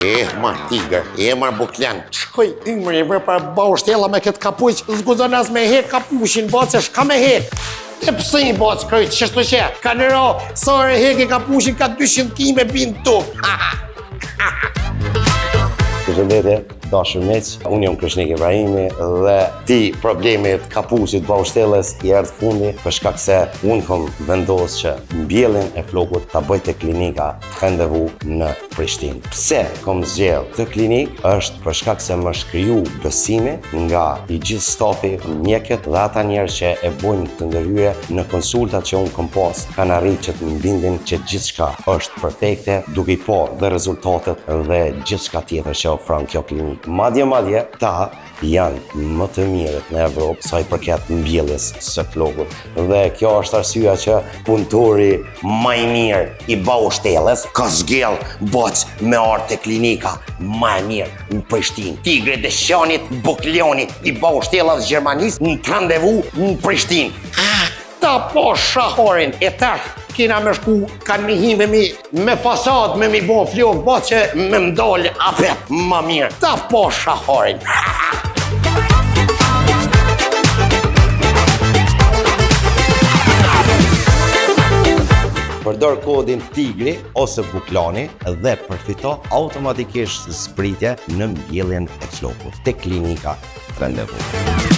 Ma tigër, ma buklen. Shkoj, imri, për baushtella me këtë kapuq, zguzon as me hek kapushin, bace, shka me hek. E pësë i bace, krejt, qështu që? Ka në ra, sare hek e kapushin, ka 200 kime binë tu. Përshëndetje, dashur miq, unë jam Krishnik Ibrahimi dhe ti problemet kapusit baushtelles i erdhë fundi për shkak se unë kom vendos që mbjelljen e flokut ta bëj te klinika Trendevu në Prishtinë. Pse kom zgjedh këtë klinikë? Është për shkak se më shkriju besimi nga i gjithë stafi, mjekët dhe ata njerëz që e bojnë këtë ndërhyrje në konsultat që unë kom pas, kanë arritur që të mbindin që gjithçka është perfekte, duke i pa dhe rezultatet dhe gjithçka tjetër që ofron kjo klinikë. Madje, ta janë më të mirët në Evropë sa i përket mbjelljes së flokut. Dhe kjo është arsyeja që punëtori më i mirë i baushtelles ka zgjell boc me ardh te klinika më e mirë në Prishtinë. Tigri i Dëshanit, Bukloni i baushtellës Gjermanisë në Trendevu në Prishtinë. Ta po shahorin e tash kena me shku kanë mi hime me fasad me mi bo flok ba që me mdolë apet ma mirë. Ta po shahorin. Përdor kodin Tigri ose Buklani dhe përfito automatikisht zbritje në mbjelljen e flokut te klinika Trendevu.